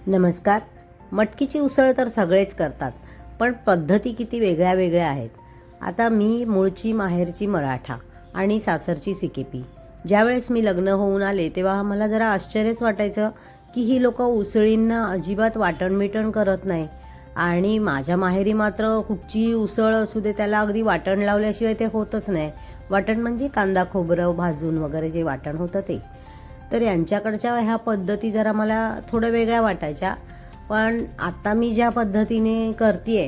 नमस्कार. मटकीची उसळ तर सगळेच करतात, पण पद्धती किती वेगळ्या वेगळ्या आहेत. आता मी मूळची माहेरची मराठा आणि सासरची सिकेपी. ज्यावेळेस मी लग्न होऊन आले तेव्हा मला जरा आश्चर्यच वाटायचं की ही लोकं उसळींना अजिबात वाटण करत नाही. आणि माझ्या माहेरी मात्र कुठची उसळ असू दे त्याला अगदी वाटण लावल्याशिवाय ते होतच नाही. वाटण म्हणजे कांदा खोबरं भाजून वगैरे जे वाटण होतं ते. तर यांच्याकडच्या ह्या पद्धती जरा मला थोड्या वेगळ्या वाटायच्या. पण आता मी ज्या पद्धतीने करते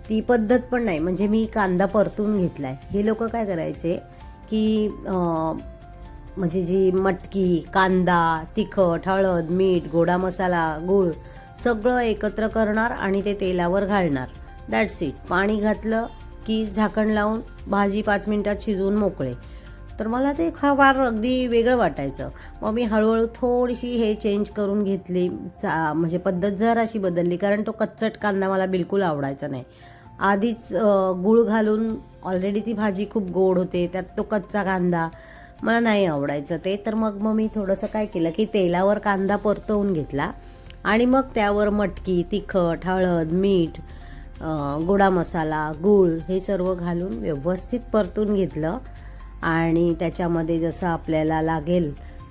ती पद्धत पण नाही. म्हणजे मी कांदा परतून घेतलाय. हे लोक काय करायचे की म्हणजे जी मटकी, कांदा, तिखट, हळद, मीठ, गोडा मसाला, गूळ सगळं एकत्र करणार आणि ते तेलावर घालणार. That's it. पाणी घातलं की झाकण लावून भाजी 5 मिनिटात शिजवून मोकळे. तर मला ते फार अगदी वेगळं वाटायचं. मग मी हळूहळू थोडीशी हे चेंज करून घेतली. म्हणजे पद्धत जराशी बदलली, कारण तो कच्चट कांदा मला बिलकुल आवडायचा नाही. आधीच गूळ घालून ऑलरेडी ती भाजी खूप गोड होते, त्यात तो कच्चा कांदा मला नाही आवडायचं ते. तर मग मी थोडंसं काय केलं की तेलावर कांदा परतवून घेतला आणि मग त्यावर मटकी, तिखट, हळद, मीठ, गोडा मसाला, गूळ हे सर्व घालून व्यवस्थित परतून घेतलं. आणि त्याच्यामध्ये जसं आपल्याला लागेल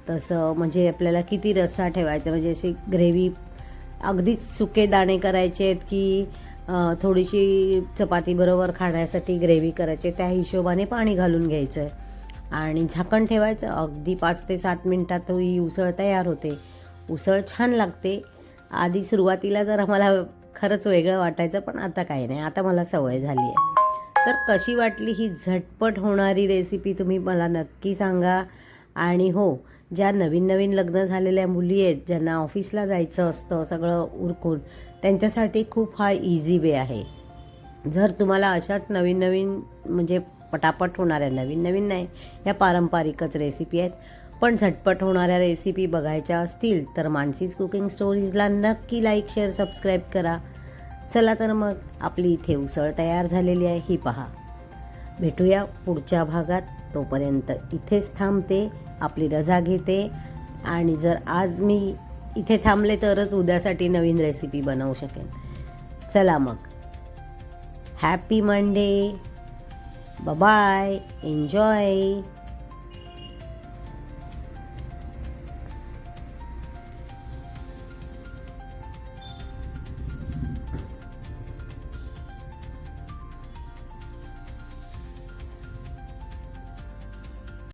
तसं, म्हणजे आपल्याला किती रस्सा ठेवायचा, म्हणजे अशी ग्रेव्ही अगदीच सुके दाणे करायचे आहेत की थोडीशी चपातीबरोबर खाण्यासाठी ग्रेव्ही करायची, त्या हिशोबाने पाणी घालून घ्यायचं आणि झाकण ठेवायचं. अगदी 5 ते 7 मिनिटात ही उसळ तयार होते. उसळ छान लागते. आधी सुरुवातीला जरा मला खरंच वेगळं वाटायचं, पण आता काही नाही, आता मला सवय झाली आहे. तर कशी वाटली ही झटपट होणारी रेसिपी तुम्ही मला नक्की सांगा. आणि हो, ज्या नवीन नवीन लग्न झालेल्या मुली आहेत, ज्यांना ऑफिसला जायचं असतं सगळं उरकून, त्यांच्यासाठी खूप हा इझी वे आहे. जर तुम्हाला अशाच नवीन नवीन म्हणजे पटापट होणाऱ्या, नवीन नवीन नाही, या पारंपरिकच रेसिपी आहेत, पण झटपट होणाऱ्या रेसिपी बघायच्या असतील तर मानसीज कुकिंग स्टोरीजला नक्की लाईक, शेअर, सबस्क्राईब करा. चला तर मग आपली इथे उसळ तयार झालेली आहे, ही पहा. भेटूया पुढच्या भागात. तोपर्यंत इथेच थांबते, आपली रजा घेते. आणि जर आज मी इथे थांबले तरच उद्यासाठी नवीन रेसिपी बनवू शकेन. चला मग, हॅपी मंडे, बाय, एन्जॉय.